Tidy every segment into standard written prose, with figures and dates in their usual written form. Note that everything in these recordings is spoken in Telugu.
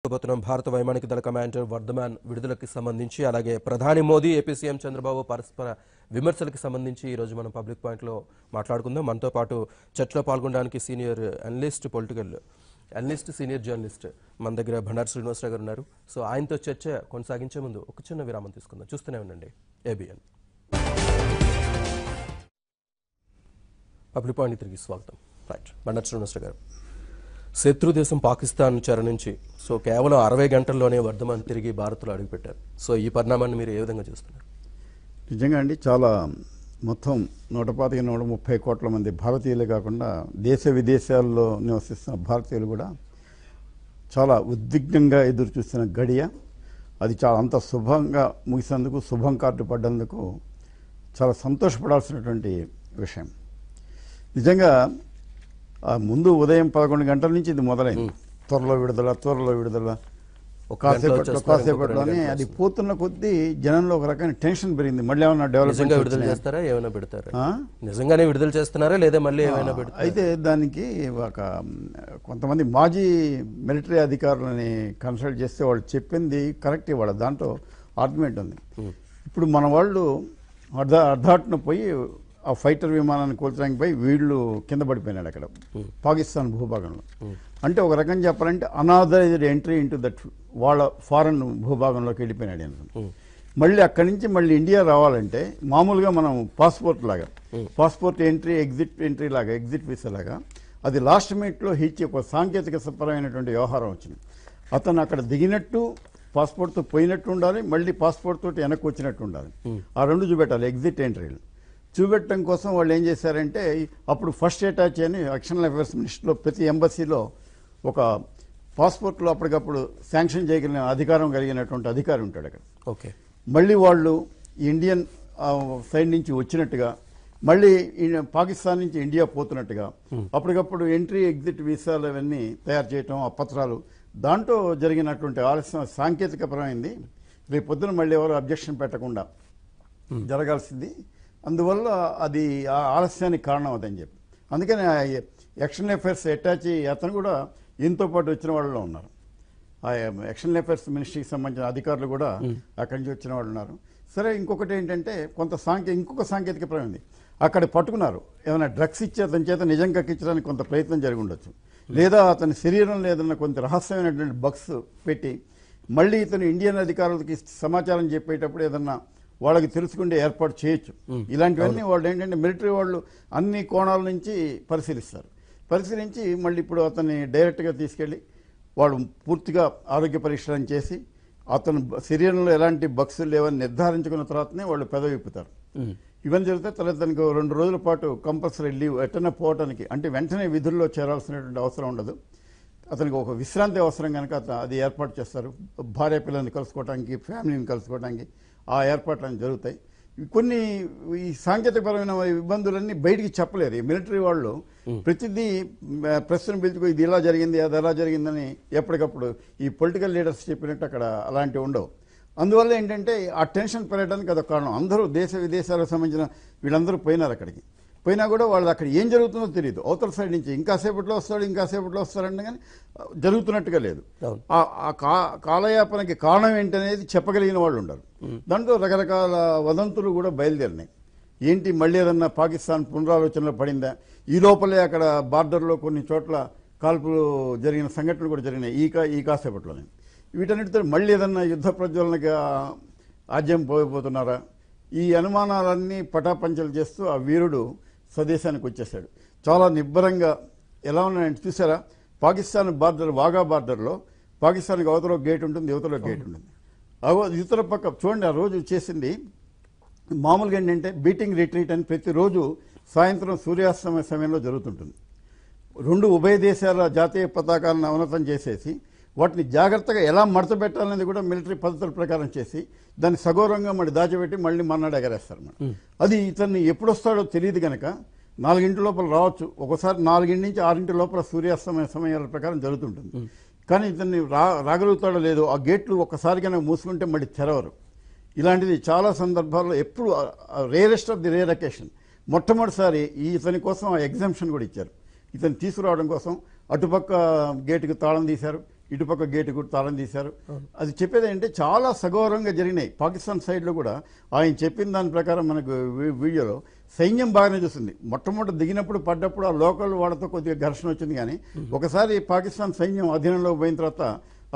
భారత వైమానిక దళ కమాండర్ వర్ధమాన్ విడుదలకి సంబంధించి అలాగే ప్రధాని మోదీ ఏపీ సీఎం చంద్రబాబు పరస్పర విమర్శలకు సంబంధించి ఈ రోజు మనం పబ్లిక్ పాయింట్ లో మాట్లాడుకుందాం. మనతో పాటు చర్చలో పాల్గొనడానికి senior analyst political analyst senior journalist మన దగ్గర బండారు శ్రీనివాసరావు గారు ఉన్నారు. సో ఆయనతో చర్చ కొనసాగించే ముందు ఒక చిన్న విరామం తీసుకుందాం. చూస్తూనే ఉండండి ఏబిఎన్. పబ్లిక్ పాయింట్ తిరిగి స్వాగతం. రైట్, బండారు శ్రీనివాసరావు గారు, శత్రు దేశం పాకిస్తాన్ చెర నుంచి సో కేవలం 60 గంటల్లోనే వర్ధమాన్ తిరిగి భారత్లో అడుగుపెట్టారు. సో ఈ పరిణామాన్ని మీరు ఏ విధంగా చూస్తున్నారు? నిజంగా అండి, చాలా మొత్తం 125-130 కోట్ల మంది భారతీయులే కాకుండా దేశ విదేశాల్లో నివసిస్తున్న భారతీయులు కూడా చాలా ఉద్విగ్నంగా ఎదురు చూస్తున్న గడియ. అది చాలా అంత శుభంగా ముగిసినందుకు, శుభం కార్డు పడ్డందుకు చాలా సంతోషపడాల్సినటువంటి విషయం. నిజంగా ముందు ఉదయం 11 గంటల నుంచి ఇది మొదలైంది. త్వరలో విడుదల కాసేపట్లోనే అది పోతున్న కొద్దీ జనంలో ఒక రకమైన టెన్షన్ పెరిగింది. మళ్ళీ ఏమైనా డెవలప్మెంట్ విడుదల చేస్తారా, ఏమైనా పెడతారా, నిజంగానే విడుదల చేస్తున్నారా లేదా మళ్ళీ ఏమైనా పెడతారా? అయితే దానికి కొంతమంది మాజీ మిలిటరీ అధికారులని కన్సల్ట్ చేస్తే వాళ్ళు చెప్పింది కరెక్ట్. వాళ్ళ దాంట్లో ఆర్గ్యుమెంట్ ఉంది. ఇప్పుడు మన వాళ్ళు అర్ధాటున పోయి ఆ ఫైటర్ విమానాన్ని కూల్చడానికి పోయి వీళ్ళు కింద పడిపోయినాడు అక్కడ పాకిస్తాన్ భూభాగంలో. అంటే ఒక రకంగా చెప్పాలంటే అనాథరైజ్డ్ ఎంట్రీ ఇంటూ దట్ వాళ్ళ ఫారెన్ భూభాగంలోకి వెళ్ళిపోయినాడు అనుకో. మళ్ళీ అక్కడి నుంచి మళ్ళీ ఇండియా రావాలంటే మామూలుగా మనం పాస్పోర్ట్ ఎంట్రీ ఎగ్జిట్ ఎంట్రీ లాగా, ఎగ్జిట్ వీసా లాగా, అది లాస్ట్ మినిట్లో హిచ్ ఒక సాంకేతిక పరమైనటువంటి వ్యవహారం వచ్చింది. అతను అక్కడ దిగినట్టు పాస్పోర్ట్తో పోయినట్టు ఉండాలి, మళ్ళీ పాస్పోర్ట్ తోటి వెనక్కి వచ్చినట్టు ఉండాలి. ఆ రెండు చూపెట్టాలి ఎగ్జిట్ ఎంట్రీలు. చూపెట్టడం కోసం వాళ్ళు ఏం చేశారంటే, అప్పుడు ఫస్ట్ అటాచ్ అని ఎక్స్టర్నల్ అఫైర్స్ మినిస్టర్లో ప్రతి ఎంబసీలో ఒక పాస్పోర్ట్లో అప్పటికప్పుడు శాంక్షన్ చేయగలిగిన అధికారం కలిగినటువంటి అధికారి ఉంటాడు అక్కడ. ఓకే, మళ్ళీ వాళ్ళు ఇండియన్ సైడ్ నుంచి వచ్చినట్టుగా, మళ్ళీ పాకిస్తాన్ నుంచి ఇండియా పోతున్నట్టుగా అప్పటికప్పుడు ఎంట్రీ ఎగ్జిట్ వీసాలు అవన్నీ తయారు చేయటం, ఆ పత్రాలు, దాంట్లో జరిగినటువంటి ఆలస్యం సాంకేతికపరమైంది. రేపు పొద్దున మళ్ళీ ఎవరు అబ్జెక్షన్ పెట్టకుండా జరగాల్సింది. అందువల్ల అది ఆ ఆలస్యానికి కారణం అదని చెప్పి, అందుకని ఎక్స్టర్నల్ అఫైర్స్ అటాచీ అతను కూడా ఈయనతో పాటు వచ్చిన వాళ్ళలో ఉన్నారు. ఆ ఎక్స్టర్నల్ అఫైర్స్ మినిస్ట్రీకి సంబంధించిన అధికారులు కూడా అక్కడి నుంచి వచ్చిన వాళ్ళు ఉన్నారు. సరే, ఇంకొకటి ఏంటంటే ఇంకొక సాంకేతిక ప్రమైంది. అక్కడ పట్టుకున్నారు, ఏమైనా డ్రగ్స్ ఇచ్చి అతని చేత నిజం కక్కించడానికి కొంత ప్రయత్నం జరిగి ఉండొచ్చు, లేదా అతని శరీరంలో ఏదైనా కొంత రహస్యమైనటువంటి బగ్స్ పెట్టి మళ్ళీ ఇతను ఇండియన్ అధికారులకి సమాచారం చెప్పేటప్పుడు ఏదన్నా వాళ్ళకి తెలుసుకుంటే ఏర్పాటు చేయొచ్చు. ఇలాంటివన్నీ వాళ్ళు ఏంటంటే మిలిటరీ వాళ్ళు అన్ని కోణాల నుంచి పరిశీలించి మళ్ళీ ఇప్పుడు అతన్ని డైరెక్ట్గా తీసుకెళ్ళి వాళ్ళు పూర్తిగా ఆరోగ్య పరీక్షలను చేసి అతను శరీరంలో ఎలాంటి బగ్స్ లేవని నిర్ధారించుకున్న తర్వాతనే వాళ్ళు పెదవి విప్పుతారు. ఇవన్నీ జరిగితే తర్వాత తనకు 2 రోజుల పాటు కంపల్సరీ లీవ్, ఎట్టన్నా పోవటానికి, అంటే వెంటనే విధుల్లో చేరాల్సినటువంటి అవసరం ఉండదు. అతనికి ఒక విశ్రాంతి అవసరం కనుక అది ఏర్పాటు చేస్తారు. భార్య పిల్లల్ని కలుసుకోవడానికి, ఫ్యామిలీని కలుసుకోవడానికి ఆ ఏర్పాట్లన్నీ జరుగుతాయి. కొన్ని ఈ సాంకేతికపరమైన ఇబ్బందులన్నీ బయటికి చెప్పలేరు ఈ మిలిటరీ వాళ్ళు. ప్రతిదీ ప్రెస్ను పిలుచుకో ఇది ఇలా జరిగింది, అది ఎలా జరిగిందని ఎప్పటికప్పుడు ఈ పొలిటికల్ లీడర్స్ చెప్పినట్టు అక్కడ అలాంటివి ఉండవు. అందువల్ల ఏంటంటే ఆ టెన్షన్ పెరగడానికి అదొక కారణం. అందరూ దేశ విదేశాలకు సంబంధించిన వీళ్ళందరూ పోయినారు. అక్కడికి పోయినా కూడా వాళ్ళు అక్కడ ఏం జరుగుతుందో తెలియదు. అవతల సైడ్ నుంచి ఇంకాసేపట్లో వస్తారంటే కానీ జరుగుతున్నట్టుగా లేదు. ఆ కాలయాపనకి కారణం ఏంటనేది చెప్పగలిగిన వాళ్ళు ఉండరు. దాంట్లో రకరకాల వదంతులు కూడా బయలుదేరినాయి. ఏంటి మళ్ళీ ఏదన్నా పాకిస్తాన్ పునరాలోచనలో పడిందా, ఈ లోపలే అక్కడ బార్డర్లో కొన్ని చోట్ల కాల్పులు జరిగిన సంఘటనలు కూడా జరిగినాయి ఈ కాసేపట్లోనే. వీటన్నిటితో మళ్ళీ ఏదన్నా యుద్ధ ప్రజ్వలనకి ఆజ్యం పోయిపోతున్నారా, ఈ అనుమానాలన్నీ పటాపంచలు చేస్తూ ఆ వీరుడు స్వదేశానికి వచ్చేసాడు. చాలా నిబ్బరంగా ఎలా ఉన్నాయంటే చూసారా, పాకిస్తాన్ బార్డర్, వాఘా బార్డర్లో పాకిస్తాన్కి అవతల గేట్ ఉంటుంది, యువతలో గేట్ ఉంటుంది. యువతల పక్క చూడండి, ఆ రోజు చేసింది మామూలుగా ఏంటంటే బీటింగ్ రిట్రీట్ అని ప్రతిరోజు సాయంత్రం సూర్యాస్తమయ సమయంలో జరుగుతుంటుంది. 2 ఉభయ దేశాల జాతీయ పతాకాలను అవనతం చేసేసి వాటిని జాగ్రత్తగా ఎలా మడత పెట్టాలనేది కూడా మిలిటరీ పద్ధతుల ప్రకారం చేసి దాన్ని సగౌరవంగా మళ్ళీ దాచిపెట్టి మళ్ళీ మన్నాడు ఎగరేస్తారు. అది ఇతన్ని ఎప్పుడు వస్తాడో తెలియదు కనుక 4 లోపల రావచ్చు, ఒకసారి 4 నుంచి 6 లోపల సూర్యాస్తమయ సమయాల ప్రకారం జరుగుతుంటుంది. కానీ ఇతన్ని రాగలుగుతాడో లేదో, ఆ గేట్లు ఒక్కసారి కనుక మూసుకుంటే మళ్ళీ తెరవరు. ఇలాంటిది చాలా సందర్భాల్లో ఎప్పుడు rarest of the rare occasion మొట్టమొదటిసారి ఇతని కోసం ఆ ఎగ్జామ్షన్ కూడా ఇచ్చారు. ఇతను తీసుకురావడం కోసం అటుపక్క గేటుకు తాళం తీశారు, ఇటుపక్క గేటు కూడా తాళం తీశారు. అది చెప్పేది ఏంటంటే చాలా సగౌరవంగా జరిగినాయి. పాకిస్తాన్ సైడ్లో కూడా ఆయన చెప్పిన దాని ప్రకారం మనకు వీడియోలో సైన్యం బాగానే చూస్తుంది. మొట్టమొదటి దిగినప్పుడు పడ్డప్పుడు ఆ లోకల్ వాళ్ళతో కొద్దిగా ఘర్షణ వచ్చింది, కానీ ఒకసారి పాకిస్తాన్ సైన్యం అధీనంలో పోయిన తర్వాత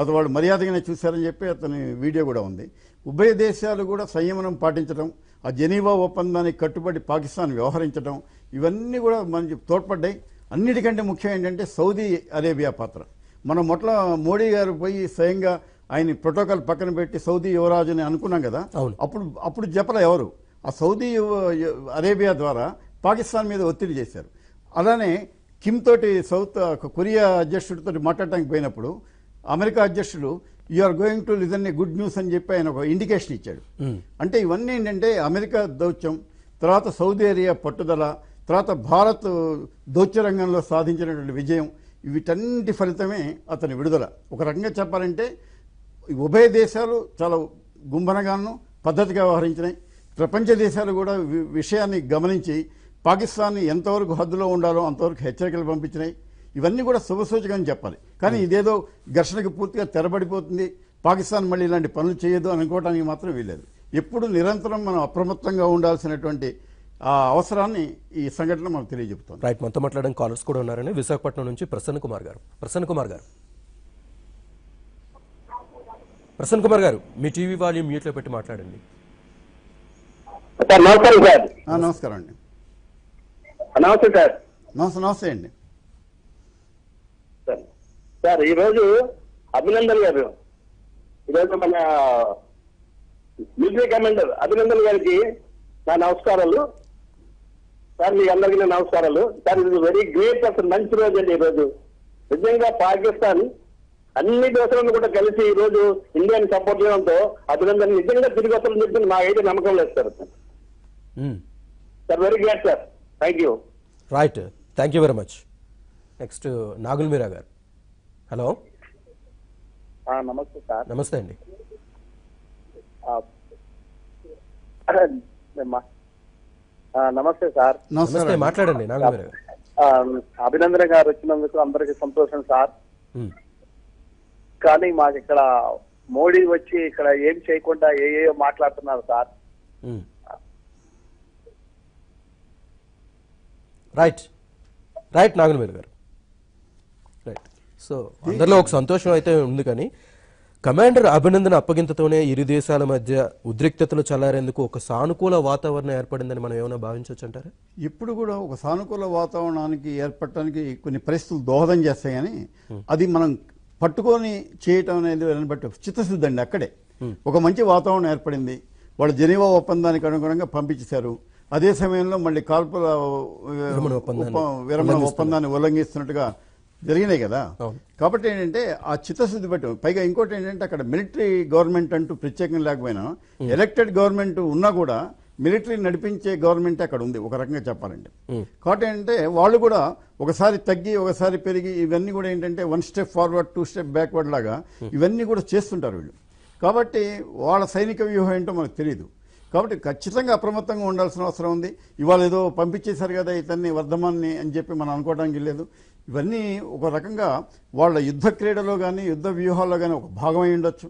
అది వాళ్ళు మర్యాదగానే చూశారని చెప్పి అతని వీడియో కూడా ఉంది. ఉభయ దేశాలు కూడా సంయమనం పాటించడం, ఆ జెనీవా ఒప్పందానికి కట్టుబడి పాకిస్తాన్ వ్యవహరించడం, ఇవన్నీ కూడా మనకి తోడ్పడ్డాయి. అన్నిటికంటే ముఖ్యం ఏంటంటే సౌదీ అరేబియా పాత్ర. మనం మొట్ల మోడీ గారు పోయి స్వయంగా ఆయన ప్రోటోకాల్ పక్కన పెట్టి సౌదీ యువరాజుని అనుకున్నాం కదా, అప్పుడు చెప్పలే ఎవరు. ఆ సౌదీ అరేబియా ద్వారా పాకిస్తాన్ మీద ఒత్తిడి చేశారు. అలానే కిమ్ తోటి సౌత్ కొరియా అధ్యక్షుడితో మాట్లాడటానికి పోయినప్పుడు అమెరికా అధ్యక్షుడు you are going to listen a good news అని చెప్పి ఆయన ఒక ఇండికేషన్ ఇచ్చాడు. అంటే ఇవన్నీ ఏంటంటే అమెరికా దౌత్యం, తర్వాత సౌదీ అరేబియా పట్టుదల, తర్వాత భారత్ దౌత్య రంగంలో సాధించినటువంటి విజయం, వీటన్నిటి ఫలితమే అతని విడుదల. ఒక రకంగా చెప్పాలంటే ఉభయ దేశాలు చాలా గుంభనగాను పద్ధతిగా వ్యవహరించినాయి. ప్రపంచ దేశాలు కూడా విషయాన్ని గమనించి పాకిస్తాన్ని ఎంతవరకు హద్దులో ఉండాలో అంతవరకు హెచ్చరికలు పంపించినాయి. ఇవన్నీ కూడా శుభసూచకని చెప్పాలి. కానీ ఇదేదో ఘర్షణకు పూర్తిగా తెరబడిపోతుంది, పాకిస్తాన్ మళ్ళీ ఇలాంటి పనులు చేయదు అనుకోవడానికి మాత్రం వీలేదు. ఎప్పుడు నిరంతరం మనం అప్రమత్తంగా ఉండాల్సినటువంటి ఆ అవసరాన్ని ఈ సంఘటన మనకు తెలియజెప్తుంది. రైట్, మనతో మాట్లాడడానికి కాలర్స్ కూడా ఉన్నారని విశాఖపట్నం నుంచి ప్రసన్న కుమార్ గారు. ప్రసన్న కుమార్ గారు మీ టీవీ వాల్యూమ్ మ్యూట్లో పెట్టి మాట్లాడండి. నమస్కారం అండి. నమస్తే సార్. నమస్తే అండి. సార్ ఈరోజు అభినందన్ గారు, ఈరోజు మన మిలిటరీ కమాండర్ అభినందన్ గారికి నా నమస్కారాలు సార్. మీ అందరికీ నా నమస్కారాలు సార్. ఇది వెరీ గ్రేట్, అసలు మంచి రోజు అండి ఈరోజు. నిజంగా పాకిస్తాన్ అన్ని దేశాలను కూడా కలిసి ఈ రోజు ఇండియాని సపోర్ట్ చేయడంతో అభినందన్ నిజంగా తిరిగి వస్తారని చెప్పి నాకైతే నమ్మకం లేదు sir. Sir very great sir, thank you. Right, thank you very much. Next Nagul Meera garu. Hello. నమస్తే సార్. నమస్తే అండి. నమస్తే సార్. నమస్తే, మాట్లాడండి నాగుల్ మీరా గారు. అభినందన గారు వచ్చినందుకు అందరికి సంతోషం సార్. కానీ మాకు ఇక్కడ మోడీ వచ్చి ఇక్కడ ఏం చేయకుండా ఏ మాట్లాడుతున్నారు సార్. రైట్ నాగుల్ మీరా గారు. రైట్. సో అందరిలో ఒక సంతోషం అయితే ఉంది, కానీ కమాండర్ అభినందన అప్పగింతతోనే ఇరు దేశాల మధ్య ఉద్రిక్తతలు చల్లారేందుకు ఒక సానుకూల వాతావరణం ఏర్పడిందని మనం ఏమైనా భావించవచ్చు అంటారా? ఇప్పుడు కూడా ఒక సానుకూల వాతావరణానికి ఏర్పడటానికి కొన్ని పరిస్థితులు దోహదం చేస్తాయి, కానీ అది మనం పట్టుకొని చేయటం అనేది దాన్ని బట్టి చిత్తశుద్ధి అండి. అక్కడే ఒక మంచి వాతావరణం ఏర్పడింది. వాళ్ళు జెనీవా ఒప్పందానికి అనుగుణంగా పంపించేశారు. అదే సమయంలో మళ్ళీ కాల్పుల విరమణ ఒప్పందాన్ని ఉల్లంఘిస్తున్నట్టుగా జరిగినాయి కదా. కాబట్టి ఏంటంటే ఆ చిత్తశుద్ధి బట్టి, పైగా ఇంకోటి ఏంటంటే అక్కడ మిలిటరీ గవర్నమెంట్ అంటూ ప్రత్యేకంగా లేకపోయినా ఎలక్టెడ్ గవర్నమెంట్ ఉన్నా కూడా మిలిటరీ నడిపించే గవర్నమెంట్ అక్కడ ఉంది ఒక రకంగా చెప్పాలంటే. కాబట్టి ఏంటంటే వాళ్ళు కూడా ఒకసారి తగ్గి ఒకసారి పెరిగి ఇవన్నీ కూడా ఏంటంటే 1 స్టెప్ ఫార్వర్డ్ 2 స్టెప్ బ్యాక్వర్డ్ లాగా ఇవన్నీ కూడా చేస్తుంటారు వీళ్ళు. కాబట్టి వాళ్ళ సైనిక వ్యూహం ఏంటో మనకు తెలియదు. కాబట్టి ఖచ్చితంగా అప్రమత్తంగా ఉండాల్సిన అవసరం ఉంది. ఇవాళ ఏదో పంపించేశారు కదా ఇతన్ని వర్ధమాన్ని అని చెప్పి మనం అనుకోవడానికి లేదు. ఇవన్నీ ఒక రకంగా వాళ్ళ యుద్ధ క్రీడలో కానీ యుద్ధ వ్యూహాల్లో కానీ ఒక భాగమై ఉండొచ్చు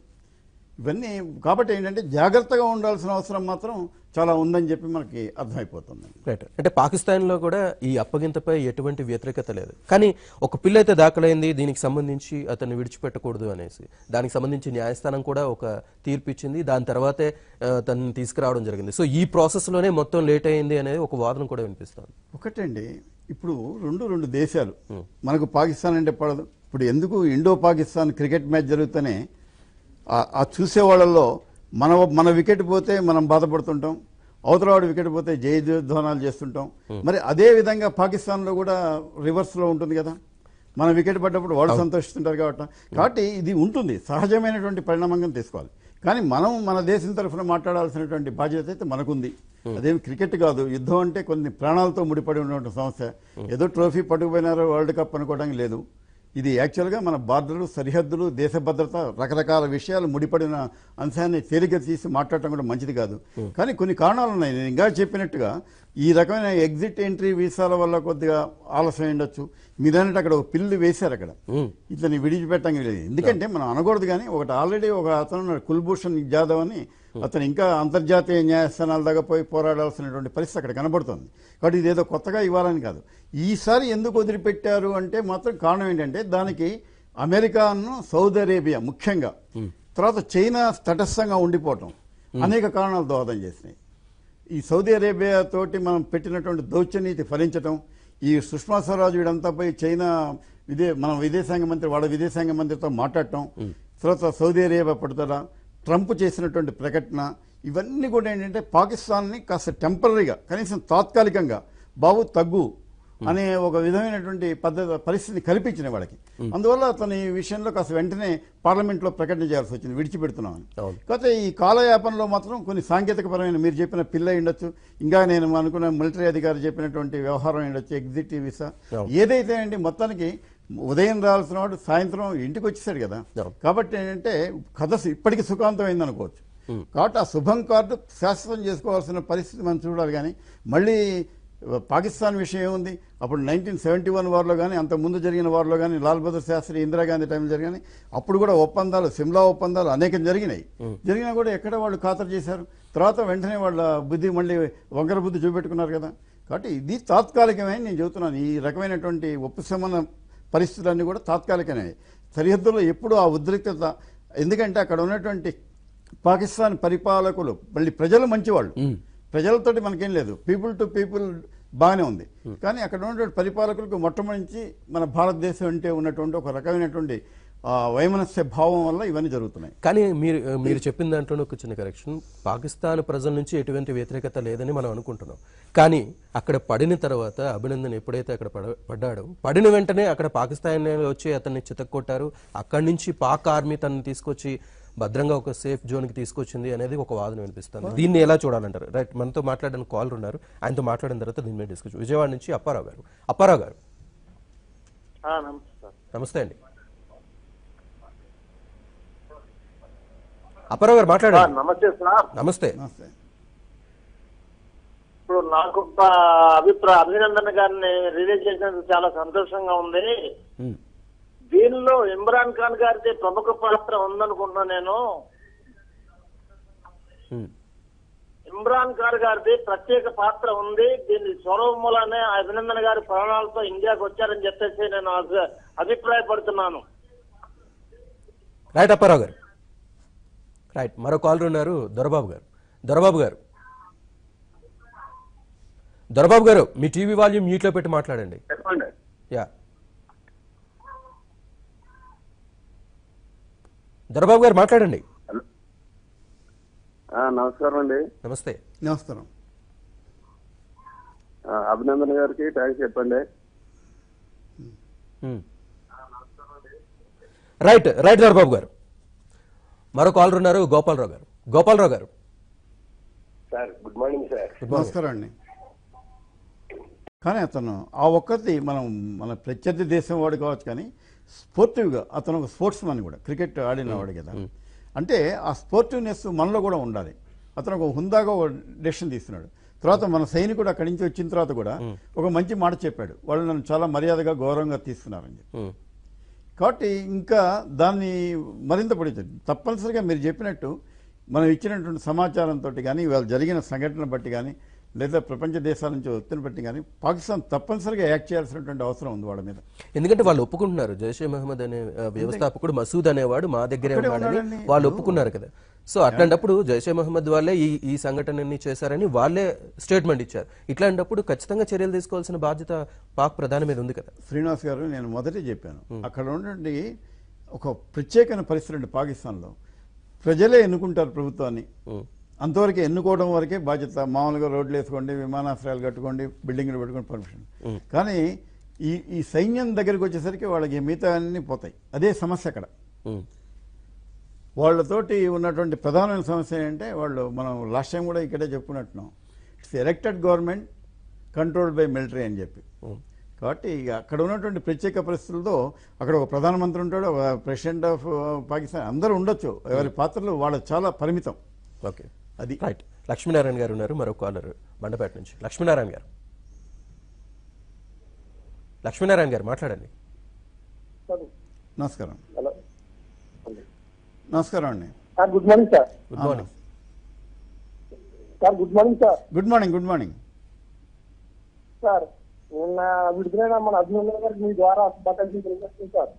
ఇవన్నీ. కాబట్టి ఏంటంటే జాగ్రత్తగా ఉండాల్సిన అవసరం మాత్రం చాలా ఉందని చెప్పి మనకి అర్థమైపోతుంది. రైట్. అంటే పాకిస్తాన్లో కూడా ఈ అప్పగింతపై ఎటువంటి వ్యతిరేకత లేదు, కానీ ఒక పిల్ల అయితే దాఖలైంది దీనికి సంబంధించి అతన్ని విడిచిపెట్టకూడదు అనేసి. దానికి సంబంధించి న్యాయస్థానం కూడా ఒక తీర్పు ఇచ్చింది, దాని తర్వాతే తనని తీసుకురావడం జరిగింది. సో ఈ ప్రాసెస్లోనే మొత్తం లేట్ అయింది అనేది ఒక వాదన కూడా వినిపిస్తుంది. ఒకటండి, ఇప్పుడు రెండు దేశాలు మనకు పాకిస్తాన్ అంటే పడదు. ఇప్పుడు ఎందుకు ఇండో పాకిస్తాన్ క్రికెట్ మ్యాచ్ జరుగుతూనే ఆ చూసేవాళ్ళల్లో మన వికెట్ పోతే మనం బాధపడుతుంటాం, అవతలవాడు వికెట్ పోతే జయధ్వానాలు చేస్తుంటాం. మరి అదే విధంగా పాకిస్తాన్లో కూడా రివర్స్లో ఉంటుంది కదా. మన వికెట్ పడ్డప్పుడు వాడు సంతోషిస్తుంటారు కాబట్టి ఇది ఉంటుంది, సహజమైనటువంటి పరిణామంగా తీసుకోవాలి. కానీ మనం మన దేశం తరఫున మాట్లాడాల్సినటువంటి బాధ్యత అయితే మనకుంది. అదేమి క్రికెట్ కాదు. యుద్ధం అంటే కొన్ని ప్రాణాలతో ముడిపడి ఉన్నటువంటి సమస్య. ఏదో ట్రోఫీ పట్టుకుపోయినారో వరల్డ్ కప్ అనుకోవడానికి లేదు. ఇది యాక్చువల్గా మన బార్డర్లు, సరిహద్దులు, దేశ భద్రత, రకరకాల విషయాలు ముడిపడిన అంశాన్ని తేలిక తీసి మాట్లాడటం కూడా మంచిది కాదు. కానీ కొన్ని కారణాలు ఉన్నాయి. నేను ఇంకా చెప్పినట్టుగా ఈ రకమైన ఎగ్జిట్ ఎంట్రీ వీసాల వల్ల కొద్దిగా ఆలస్యం ఉండొచ్చు. మీదన్నట్టు అక్కడ ఒక పిల్లు వేశారు అక్కడ, ఇతన్ని విడిచిపెట్టంగా లేదు. ఎందుకంటే మనం అనకూడదు, కానీ ఒకటి ఆల్రెడీ ఒక అతను కుల్భూషణ్ జాదవ్ అని అతను ఇంకా అంతర్జాతీయ న్యాయస్థానాల దాకా పోయి పోరాడాల్సినటువంటి పరిస్థితి అక్కడ కనబడుతుంది. కాబట్టి ఇదేదో కొత్తగా ఇవ్వాలని కాదు. ఈసారి ఎందుకు వదిలిపెట్టారు అంటే మాత్రం కారణం ఏంటంటే దానికి అమెరికాను, సౌదీ అరేబియా ముఖ్యంగా, తర్వాత చైనా తటస్థంగా ఉండిపోవటం అనేక కారణాలు దోహదం చేసినాయి. ఈ సౌదీ అరేబియా తోటి మనం పెట్టినటువంటి దౌత్యనీతి ఫలించటం, ఈ సుష్మా స్వరాజ్ వీడంతా పోయి చైనా మన విదేశాంగ మంత్రి వాళ్ళ విదేశాంగ మంత్రితో మాట్లాడటం, తర్వాత సౌదీ అరేబియా పడుదల, ట్రంప్ చేసినటువంటి ప్రకటన, ఇవన్నీ కూడా ఏంటంటే పాకిస్తాన్ని కాస్త టెంపరీగా, కనీసం తాత్కాలికంగా బాబు తగ్గు అనే ఒక విధమైనటువంటి పరిస్థితిని కల్పించిన వాళ్ళకి. అందువల్ల అతని విషయంలో కాస్త వెంటనే పార్లమెంట్లో ప్రకటన చేయాల్సి వచ్చింది, విడిచిపెడుతున్నామని. కాకపోతే ఈ కాలయాపనలో మాత్రం కొన్ని సాంకేతికపరమైన, మీరు చెప్పిన పిల్ల ఉండొచ్చు, ఇంకా నేను అనుకున్న మిలిటరీ అధికారి చెప్పినటువంటి వ్యవహారం ఉండొచ్చు, ఎగ్జిట్ వీసా ఏదైతే అండి, మొత్తానికి ఉదయం రావాల్సిన వాడు సాయంత్రం ఇంటికి వచ్చేసాడు కదా. కాబట్టి ఏంటంటే కథ ఇప్పటికీ సుఖాంతమైంది అనుకోవచ్చు. కాబట్టి ఆ శుభం కార్డు శాశ్వతం చేసుకోవాల్సిన పరిస్థితి మనం చూడాలి. కానీ మళ్ళీ పాకిస్తాన్ విషయం ఏముంది, అప్పుడు 1971 వార్లో కానీ అంతకుముందు జరిగిన వార్లో కానీ, లాల్ బహదూర్ శాస్త్రి, ఇందిరాగాంధీ టైంలో జరిగినాయి. అప్పుడు కూడా ఒప్పందాలు, సిమ్లా ఒప్పందాలు అనేకం జరిగినాయి. జరిగినా కూడా ఎక్కడ వాళ్ళు ఖాతరు చేశారు, తర్వాత వెంటనే వాళ్ళ బుద్ధి మళ్ళీ వంకర బుద్ధి చూపెట్టుకున్నారు కదా. కాబట్టి ఇది తాత్కాలికమే నేను చెబుతున్నాను. ఈ రకమైనటువంటి ఉపశమన పరిస్థితులన్నీ కూడా తాత్కాలికమే. సరిహద్దులో ఎప్పుడు ఆ ఉద్రిక్తత, ఎందుకంటే అక్కడ ఉన్నటువంటి పాకిస్తాన్ పరిపాలకులు మళ్ళీ ప్రజలు మంచివాళ్ళు, ప్రజలతోటి మనకేం లేదు, పీపుల్ టు పీపుల్ బాగానే ఉంది. కానీ అక్కడ ఉన్నటువంటి పరిపాలకులకు మొట్టమొదటి మన భారతదేశం అంటే ఉన్నటువంటి ఒక రకమైనటువంటి వైమనస్య భావం వల్ల ఇవన్నీ జరుగుతున్నాయి. కానీ మీరు చెప్పిన దాంట్లో ఒక చిన్న కరెక్షన్, పాకిస్తాన్ ప్రజల నుంచి ఎటువంటి వ్యతిరేకత లేదని మనం అనుకుంటున్నాం. కానీ అక్కడ పడిన తర్వాత అభినందన్ ఎప్పుడైతే అక్కడ పడ్డాడో, పడిన వెంటనే అక్కడ పాకిస్తాన్ వచ్చి అతన్ని చితక్కొట్టారు. అక్కడి నుంచి పాక్ ఆర్మీ తనని తీసుకొచ్చి భద్రంగా ఒక సేఫ్ జోన్కి తీసుకొచ్చింది అనేది ఒక వాదన వినిపిస్తుంది. దీన్ని ఎలా చూడాలంటారు? రైట్, మనతో మాట్లాడడానికి కాలర్ ఉన్నారు, ఆయనతో మాట్లాడిన తర్వాత దీని మీద డిస్కస్. విజయవాడ నుంచి అప్పారావు గారు. అప్పారావు గారు నమస్తే అండి. అప్పారావు గారు మాట్లాడారు. నమస్తే సార్. నమస్తే. ఇప్పుడు నాకు అభినందన్ గారిని రిలీజ్ చేసినందుకు చాలా సంతోషంగా ఉంది. దీనిలో ఇమ్రాన్ ఖాన్ గారిది ప్రముఖ పాత్ర ఉందనుకుంటున్నా నేను. ఇమ్రాన్ ఖాన్ గారిది ప్రత్యేక పాత్ర ఉంది. దీని చొరవ మూలనే అభినందన్ గారి ప్రాణాలతో ఇండియాకు వచ్చారని చెప్పేసి నేను అభిప్రాయపడుతున్నాను. రైట్ అప్పారావు గారు. రైట్, మరో కాలర్ ఉన్నారు, దొరబాబు గారు. దొరబాబు గారు మీ టీవీ వాల్యూమ్ మ్యూట్లో పెట్టి మాట్లాడండి. యా, దొరబాబు గారు మాట్లాడండి. నమస్కారం అండి. నమస్తే. నమస్కారం. అభినందన్ గారికి థ్యాంక్స్ చెప్పండి. రైట్ దొరబాబు గారు. మరో కాలర్ ఉన్నారు, గోపాలరావు గారు. Sir good morning sir. నమస్కారం అండి. కానీ అతను ఆ ఒక్కటి మన ప్రత్యర్థి దేశం వాడు కావచ్చు, కానీ స్పోర్టివ్గా అతను ఒక స్పోర్ట్స్ మ్యాన్ కూడా, క్రికెట్ ఆడినవాడు కదా. అంటే ఆ స్పోర్టివ్నెస్ మనలో కూడా ఉండాలి. అతను ఒక హుందాగా ఒక డెసిషన్ తీసుకున్నాడు. తర్వాత మన సైనికుడు అక్కడి నుంచి వచ్చిన తర్వాత కూడా ఒక మంచి మాట చెప్పాడు, వాళ్ళు నన్ను చాలా మర్యాదగా గౌరవంగా తీసుకున్నారని చెప్పి. కాబట్టి ఇంకా దాన్ని మరింత పొడిచారు. తప్పనిసరిగా మీరు చెప్పినట్టు మనం ఇచ్చినటువంటి సమాచారంతో కానీ, ఇవాళ జరిగిన సంఘటనలు బట్టి కానీ, లేదా ప్రపంచ దేశాల నుంచి ఒత్తిడిని బట్టి కానీ పాకిస్తాన్ తప్పనిసరిగా యాక్ట్ చేయాల్సినటువంటి అవసరం ఉంది వాళ్ళ మీద. ఎందుకంటే వాళ్ళు ఒప్పుకుంటున్నారు, జైషే మహమ్మద్ అనే వ్యవస్థాపకుడు మసూద్ అనేవాడు మా దగ్గరే ఉన్నాడని వాళ్ళు ఒప్పుకున్నారు కదా. సో అట్లాంటప్పుడు జైషే మహమ్మద్ వాళ్ళే ఈ సంఘటనని చేశారని వాళ్ళే స్టేట్మెంట్ ఇచ్చారు. ఇట్లాంటప్పుడు ఖచ్చితంగా చర్యలు తీసుకోవాల్సిన బాధ్యత పాక్ ప్రధాని మీద ఉంది కదా. శ్రీనివాస్ గారు, నేను మొదటే చెప్పాను, అక్కడ ఉన్నటువంటి ఒక ప్రత్యేకమైన పరిస్థితి పాకిస్తాన్లో ప్రజలే ఎన్నుకుంటారు ప్రభుత్వాన్ని. అంతవరకు ఎన్నుకోవడం వరకే బాధ్యత. మామూలుగా రోడ్లు వేసుకోండి, విమానాశ్రయాలు కట్టుకోండి, బిల్డింగ్లు పెట్టుకోండి, పర్మిషన్. కానీ ఈ సైన్యం దగ్గరికి వచ్చేసరికి వాళ్ళకి మిగతా అన్నీ పోతాయి. అదే సమస్య అక్కడ. వాళ్ళతోటి ఉన్నటువంటి ప్రధానమైన సమస్య ఏంటంటే, మనం లాస్ట్ టైం కూడా ఇక్కడే చెప్పుకున్నట్టున్నాం, it's elected government controlled by military అని చెప్పి. కాబట్టి అక్కడ ఉన్నటువంటి ప్రత్యేక పరిస్థితులతో అక్కడ ఒక ప్రధానమంత్రి ఉంటాడు, ఒక ప్రెసిడెంట్ ఆఫ్ పాకిస్తాన్, అందరూ ఉండొచ్చు. ఎవరి పాత్రలు వాళ్ళ చాలా పరిమితం. ఓకే, అది రైట్. లక్ష్మీనారాయణ గారు ఉన్నారు, మరో కాలర్ మండపేట నుంచి. లక్ష్మీనారాయణ గారు, లక్ష్మీనారాయణ గారు మాట్లాడండి. నమస్కారం. హలో నమస్కారం అండి. Sir, good morning sir. Good morning sir, good morning sir. Good morning. Good morning sir, నిన్న విడుదలైన మన అభినందన గారికి మీ ద్వారా శుభాకాంక్షలు తెలియజేస్తుంది సార్.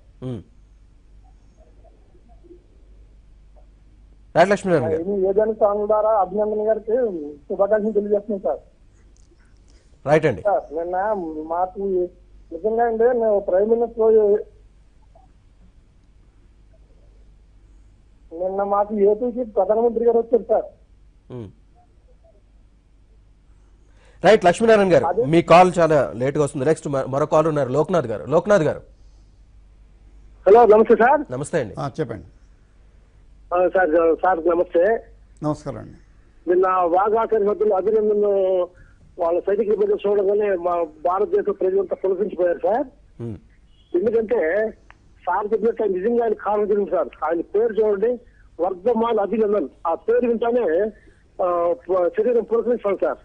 రైట్ లక్ష్మీనారాయణ గారు. ఏదైనా సాంగ్ ద్వారా అభినందన గారికి శుభాకాంక్షలు తెలియజేస్తున్నాం సార్. రైట్ అండి. సార్, నిన్న మాకు నిజంగా అండి నేను ప్రైమ్ మినిస్టర్ నిన్న మాకు ఏపీకి ప్రధానమంత్రి గారు వచ్చారు సార్. రైట్ లక్ష్మీనారాయణ గారు, మీ కాల్ చాలా లేట్ గా వస్తుంది. నెక్స్ట్ మరో కాల్ ఉన్నారు, లోక్నాథ్ గారు. లోక్నాథ్ గారు, హలో నమస్తే సార్. నమస్తే అండి. చెప్పండి. సార్ సార్ నమస్తే. నమస్కారం అండి. నిన్న వాఘా సరిహద్దులు అభినందనలు వాళ్ళ సైనికుల మీద చూడగానే మా భారతదేశ ప్రజలంతా పులకించిపోయారు సార్. ఎందుకంటే సార్ చెప్పినట్టు ఆయన నిజంగా ఆయన కారణం జరిగింది సార్. ఆయన పేరు చూడండి, వర్ధమాన్ అభినందన్. ఆ పేరు వింటానే శరీరం పులకరించాలి సార్.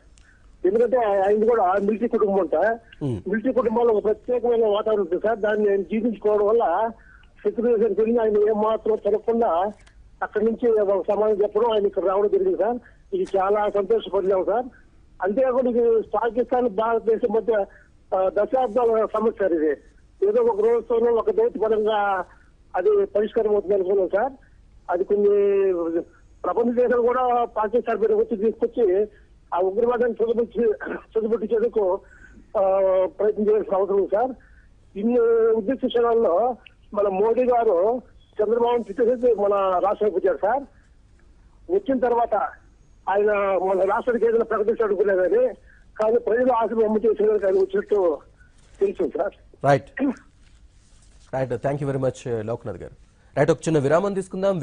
ఎందుకంటే ఆయన కూడా మిలిటరీ కుటుంబం అంట. మిలిటరీ కుటుంబంలో ఒక ప్రత్యేకమైన వాతావరణం ఉంటుంది సార్. దాన్ని ఆయన జీవించుకోవడం వల్ల శత్రుదేశానికి వెళ్ళి ఆయన ఏమాత్రం తిరగకుండా అక్కడి నుంచి సమాధానం చెప్పడం, ఆయన ఇక్కడ రావడం జరిగింది సార్. ఇది చాలా సంతోషపడినాం సార్. అంతేకాకుండా ఇది పాకిస్తాన్ భారతదేశం మధ్య దశాబ్దాల సమస్య సార్. ఇది ఏదో ఒక రోజుతోనూ ఒక దౌత్యపరంగా అది పరిష్కారం అవుతుంది అనుకున్నాం సార్. అది కొన్ని ప్రపంచ దేశాలు కూడా పాకిస్తాన్ మీద వచ్చి తీసుకొచ్చి ఆ ఉగ్రవాదాన్ని చదువుపెట్టించేందుకు ప్రయత్నం చేయాల్సిన అవసరం సార్. ఇన్ని ఉద్దేశ క్షణాల్లో మన మోడీ గారు చంద్రబాబు తిట్టేసి మన రాష్ట్రానికి వచ్చారు సార్. వచ్చిన తర్వాత ఆయన మన రాష్ట్రానికి ఏదైనా ప్రకటించాలనుకునేదని, కానీ ప్రజలు ఆశలు అమ్ము చేసేందుకు ఆయన వచ్చినట్టు తెలుసు sir. Right right, thank you very much Loknath గారు. రైట్, ఒక చిన్న విరామం తీసుకుందాం.